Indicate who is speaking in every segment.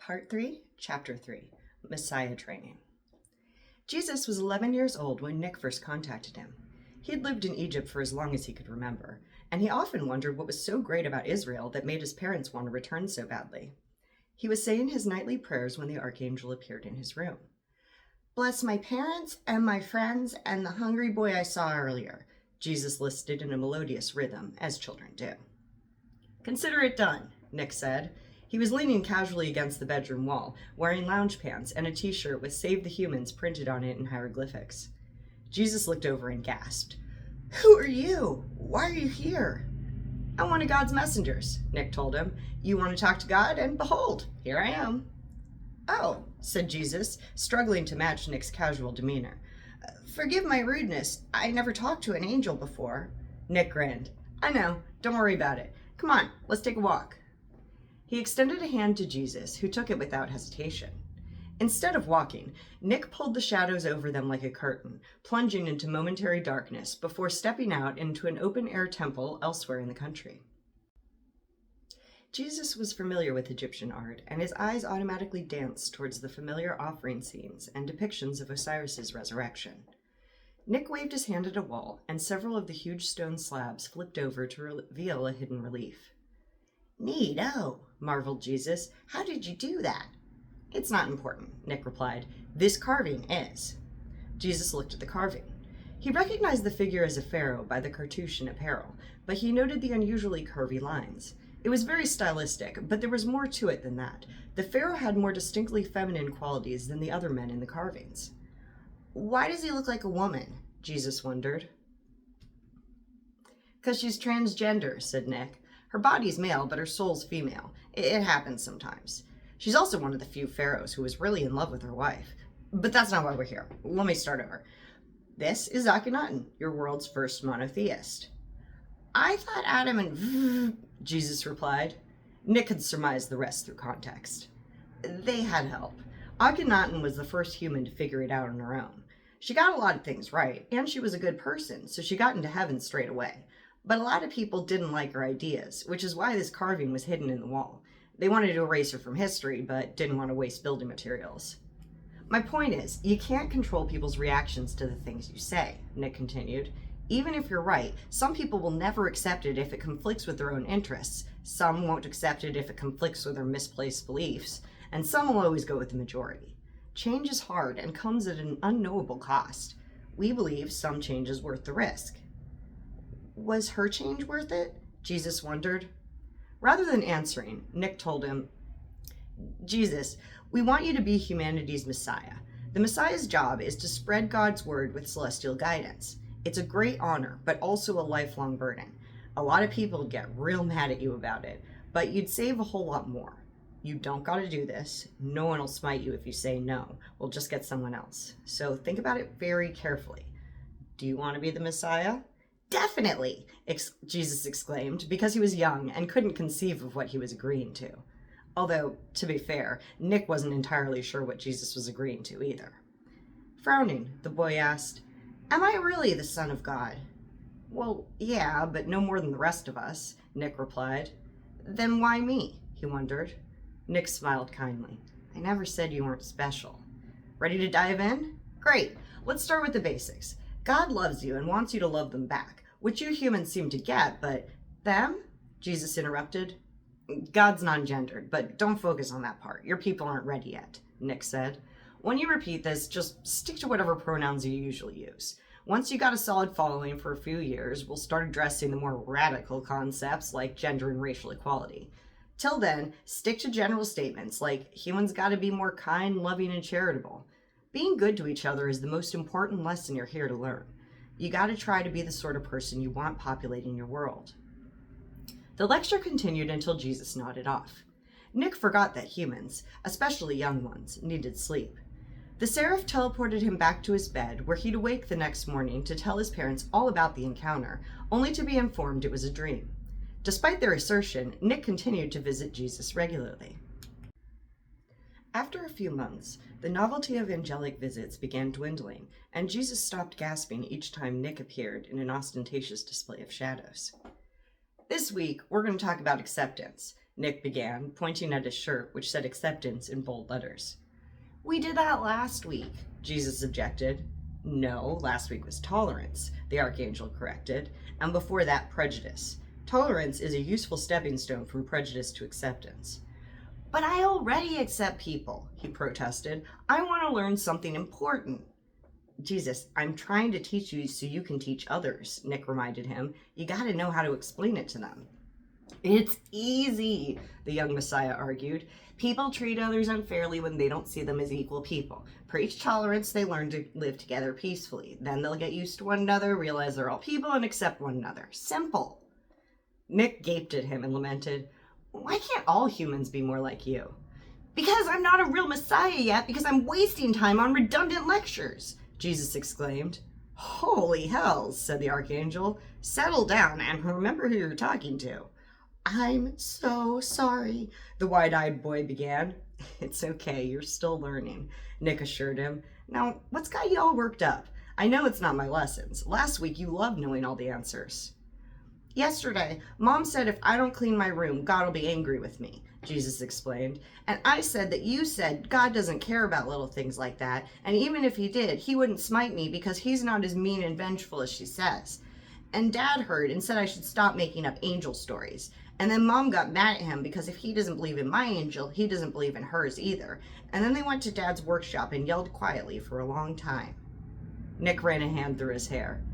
Speaker 1: Part 3, Chapter 3, Messiah Training. Jesus was 11 years old when Nick first contacted him. He had lived in Egypt for as long as he could remember, and he often wondered what was so great about Israel that made his parents want to return so badly. He was saying his nightly prayers when the archangel appeared in his room. "Bless my parents and my friends and the hungry boy I saw earlier," Jesus listed in a melodious rhythm, as children do. "Consider it done," Nick said. He was leaning casually against the bedroom wall, wearing lounge pants and a t-shirt with "Save the Humans" printed on it in hieroglyphics. Jesus looked over and gasped. "Who are you? Why are you here?" "I'm one of God's messengers," Nick told him. "You want to talk to God? And behold, here I am." "Oh," said Jesus, struggling to match Nick's casual demeanor. "Forgive my rudeness. I never talked to an angel before." Nick grinned. "I know. Don't worry about it. Come on, let's take a walk." He extended a hand to Jesus, who took it without hesitation. Instead of walking, Nick pulled the shadows over them like a curtain, plunging into momentary darkness before stepping out into an open-air temple elsewhere in the country. Jesus was familiar with Egyptian art, and his eyes automatically danced towards the familiar offering scenes and depictions of Osiris's resurrection. Nick waved his hand at a wall, and several of the huge stone slabs flipped over to reveal a hidden relief. "Neato," marveled Jesus. "How did you do that?" "It's not important," Nick replied. "This carving is." Jesus looked at the carving. He recognized the figure as a pharaoh by the cartouche and apparel, but he noted the unusually curvy lines. It was very stylistic, but there was more to it than that. The pharaoh had more distinctly feminine qualities than the other men in the carvings. "Why does he look like a woman?" Jesus wondered. "'Cause she's transgender," said Nick. "Her body's male, but her soul's female. It happens sometimes. She's also one of the few pharaohs who was really in love with her wife. But that's not why we're here. Let me start over. This is Akhenaten, your world's first monotheist." "I thought Adam and..." Jesus replied. Nick had surmised the rest through context. "They had help. Akhenaten was the first human to figure it out on her own. She got a lot of things right, and she was a good person, so she got into heaven straight away. But a lot of people didn't like her ideas, which is why this carving was hidden in the wall. They wanted to erase her from history, but didn't want to waste building materials." "My point is, you can't control people's reactions to the things you say," Nick continued. "Even if you're right, some people will never accept it if it conflicts with their own interests. Some won't accept it if it conflicts with their misplaced beliefs, and some will always go with the majority. Change is hard and comes at an unknowable cost. We believe some change is worth the risk." "Was her change worth it?" Jesus wondered. Rather than answering, Nick told him, "Jesus, we want you to be humanity's Messiah. The Messiah's job is to spread God's word with celestial guidance. It's a great honor, but also a lifelong burden. A lot of people get real mad at you about it, but you'd save a whole lot more. You don't gotta do this. No one will smite you if you say no. We'll just get someone else. So think about it very carefully. Do you want to be the Messiah?" "Definitely!" Jesus exclaimed, because he was young and couldn't conceive of what he was agreeing to. Although, to be fair, Nick wasn't entirely sure what Jesus was agreeing to either. Frowning, the boy asked, "Am I really the Son of God?" "Well, yeah, but no more than the rest of us," Nick replied. "Then why me?" he wondered. Nick smiled kindly. "I never said you weren't special." "Ready to dive in? Great. Let's start with the basics. God loves you and wants you to love them back, which you humans seem to get, but them?" Jesus interrupted. "God's non-gendered, but don't focus on that part. Your people aren't ready yet," Nick said. "When you repeat this, just stick to whatever pronouns you usually use. Once you got a solid following for a few years, we'll start addressing the more radical concepts like gender and racial equality. Till then, stick to general statements like humans gotta be more kind, loving, and charitable. Being good to each other is the most important lesson you're here to learn. You gotta try to be the sort of person you want populating your world." The lecture continued until Jesus nodded off. Nick forgot that humans, especially young ones, needed sleep. The seraph teleported him back to his bed, where he'd awake the next morning to tell his parents all about the encounter, only to be informed it was a dream. Despite their assertion, Nick continued to visit Jesus regularly. After a few months, the novelty of angelic visits began dwindling, and Jesus stopped gasping each time Nick appeared in an ostentatious display of shadows. "This week, we're going to talk about acceptance," Nick began, pointing at his shirt, which said acceptance in bold letters. We did that last week, Jesus objected. No, last week was tolerance, the archangel corrected, and before that, prejudice. Tolerance is a useful stepping stone from prejudice to acceptance. But I already accept people, he protested. I want to learn something important. Jesus, I'm trying to teach you so you can teach others, Nick reminded him. You gotta know how to explain it to them. It's easy, the young Messiah argued. People treat others unfairly when they don't see them as equal people. Preach tolerance, they learn to live together peacefully. Then they'll get used to one another, realize they're all people, and accept one another. Simple. Nick gaped at him and lamented, why can't all humans be more like you? Because I'm not a real Messiah yet, because I'm wasting time on redundant lectures, Jesus exclaimed. Holy hells, said the archangel. Settle down and remember who you're talking to. I'm so sorry, the wide-eyed boy began. It's okay, you're still learning, Nick assured him. Now, what's got you all worked up? I know it's not my lessons. Last week you loved knowing all the answers. Yesterday, Mom said if I don't clean my room, God will be angry with me, Jesus explained. And I said that you said God doesn't care about little things like that, and even if he did, he wouldn't smite me because he's not as mean and vengeful as she says. And Dad heard and said I should stop making up angel stories. And then Mom got mad at him because if he doesn't believe in my angel, he doesn't believe in hers either. And then they went to Dad's workshop and yelled quietly for a long time. Nick ran a hand through his hair.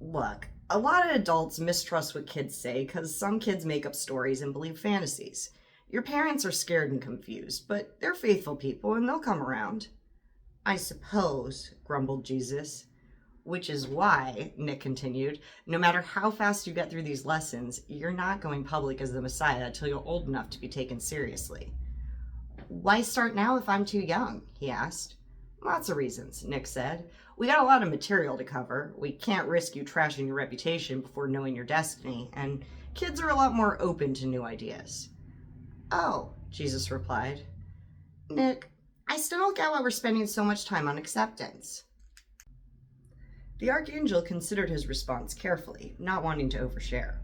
Speaker 1: Look, a lot of adults mistrust what kids say because some kids make up stories and believe fantasies. Your parents are scared and confused, but they're faithful people and they'll come around. I suppose, grumbled Jesus. Which is why, Nick continued, no matter how fast you get through these lessons, you're not going public as the Messiah until you're old enough to be taken seriously. Why start now if I'm too young? He asked. Lots of reasons, Nick said. We got a lot of material to cover. We can't risk you trashing your reputation before knowing your destiny, and kids are a lot more open to new ideas. Oh, Jesus replied. Nick, I still don't get why we're spending so much time on acceptance. The archangel considered his response carefully, not wanting to overshare.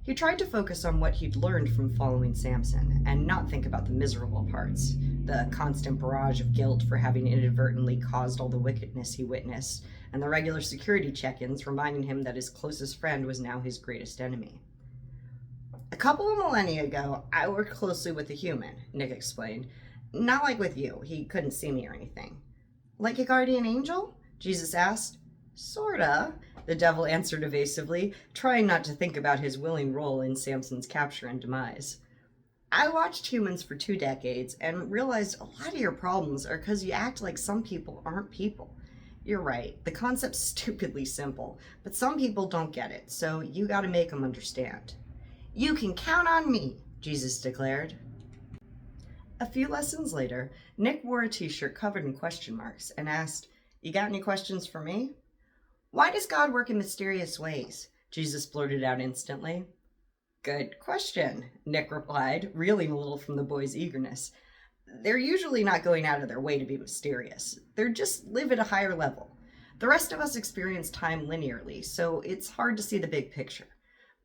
Speaker 1: He tried to focus on what he'd learned from following Samson, and not think about the miserable parts, the constant barrage of guilt for having inadvertently caused all the wickedness he witnessed, and the regular security check-ins reminding him that his closest friend was now his greatest enemy. A couple of millennia ago, I worked closely with a human, Nick explained. Not like with you, he couldn't see me or anything. Like a guardian angel? Jesus asked. Sorta, the devil answered evasively, trying not to think about his willing role in Samson's capture and demise. I watched humans for 2 decades and realized a lot of your problems are because you act like some people aren't people. You're right, the concept's stupidly simple, but some people don't get it, so you gotta make them understand. You can count on me, Jesus declared. A few lessons later, Nick wore a t-shirt covered in question marks and asked, You got any questions for me? Why does God work in mysterious ways? Jesus blurted out instantly. Good question, Nick replied, reeling a little from the boy's eagerness. They're usually not going out of their way to be mysterious. They're just live at a higher level. The rest of us experience time linearly, so it's hard to see the big picture.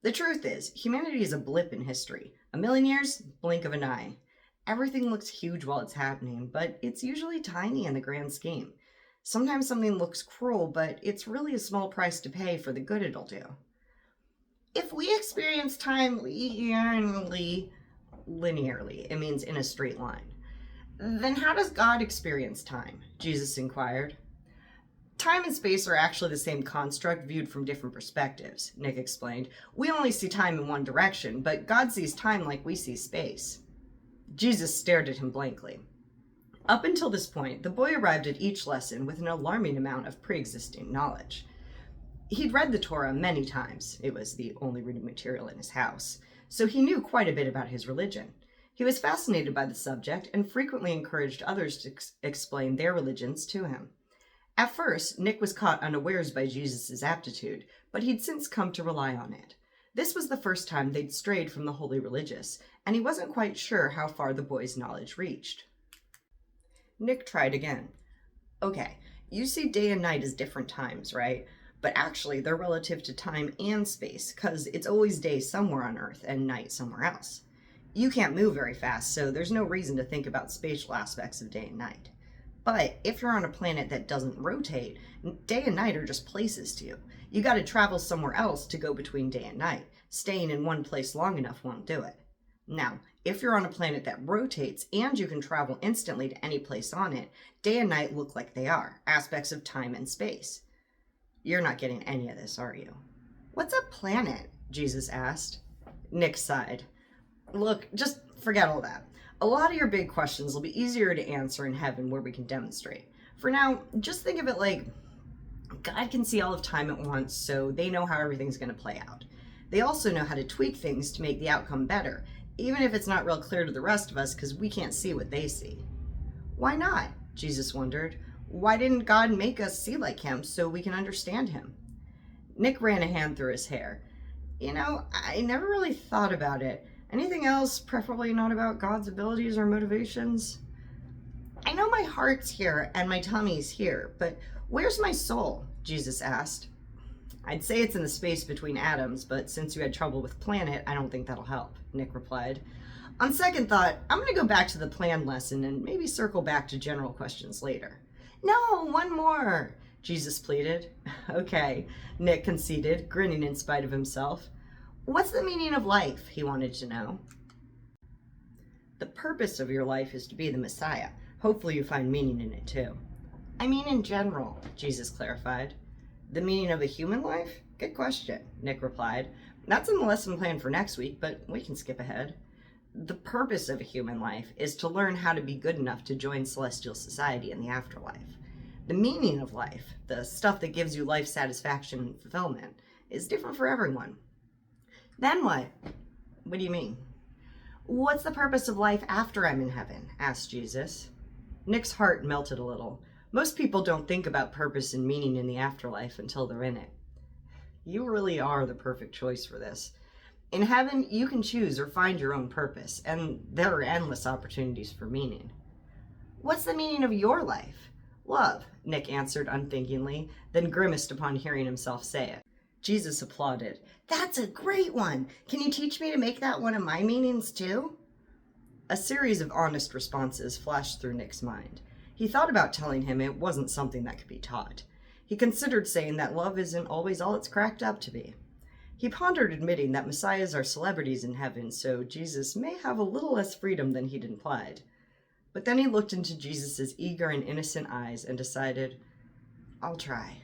Speaker 1: The truth is, humanity is a blip in history. 1,000,000 years, blink of an eye. Everything looks huge while it's happening, but it's usually tiny in the grand scheme. Sometimes something looks cruel, but it's really a small price to pay for the good it'll do. If we experience time linearly, it means in a straight line, then how does God experience time? Jesus inquired. Time and space are actually the same construct viewed from different perspectives, Nick explained. We only see time in one direction, but God sees time like we see space. Jesus stared at him blankly. Up until this point, the boy arrived at each lesson with an alarming amount of pre-existing knowledge. He'd read the Torah many times. It was the only reading material in his house, so he knew quite a bit about his religion. He was fascinated by the subject and frequently encouraged others to explain their religions to him. At first, Nick was caught unawares by Jesus' aptitude, but he'd since come to rely on it. This was the first time they'd strayed from the holy religious, and he wasn't quite sure how far the boy's knowledge reached. Nick tried again. Okay, you see day and night as different times, right? But actually, they're relative to time and space, because it's always day somewhere on Earth and night somewhere else. You can't move very fast, so there's no reason to think about spatial aspects of day and night. But if you're on a planet that doesn't rotate, day and night are just places to you. You gotta travel somewhere else to go between day and night. Staying in one place long enough won't do it. Now, if you're on a planet that rotates and you can travel instantly to any place on it, day and night look like they are, aspects of time and space. You're not getting any of this, are you? What's a planet? Jesus asked. Nick sighed. Look, just forget all that. A lot of your big questions will be easier to answer in heaven where we can demonstrate. For now, just think of it like God can see all of time at once, so they know how everything's going to play out. They also know how to tweak things to make the outcome better, even if it's not real clear to the rest of us because we can't see what they see. Why not? Jesus wondered. Why didn't God make us see like him so we can understand him? Nick ran a hand through his hair. I never really thought about it. Anything else, preferably not about God's abilities or motivations? I know my heart's here and my tummy's here, but where's my soul? Jesus asked. I'd say it's in the space between atoms, but since you had trouble with planet, I don't think that'll help, Nick replied. On second thought, I'm going to go back to the plan lesson and maybe circle back to general questions later. No, one more, Jesus pleaded. Okay, Nick conceded, grinning in spite of himself. What's the meaning of life? He wanted to know. The purpose of your life is to be the Messiah. Hopefully you find meaning in it too. I mean in general, Jesus clarified. The meaning of a human life? Good question, Nick replied. That's in the lesson plan for next week, but we can skip ahead. The purpose of a human life is to learn how to be good enough to join celestial society in the afterlife. The meaning of life, the stuff that gives you life satisfaction and fulfillment, is different for everyone. Then what? What do you mean? What's the purpose of life after I'm in heaven? Asked Jesus. Nick's heart melted a little. Most people don't think about purpose and meaning in the afterlife until they're in it. You really are the perfect choice for this. In heaven, you can choose or find your own purpose, and there are endless opportunities for meaning. What's the meaning of your life? Love, Nick answered unthinkingly, then grimaced upon hearing himself say it. Jesus applauded. That's a great one. Can you teach me to make that one of my meanings too? A series of honest responses flashed through Nick's mind. He thought about telling him it wasn't something that could be taught. He considered saying that love isn't always all it's cracked up to be. He pondered admitting that messiahs are celebrities in heaven, so Jesus may have a little less freedom than he'd implied. But then he looked into Jesus' eager and innocent eyes and decided, I'll try.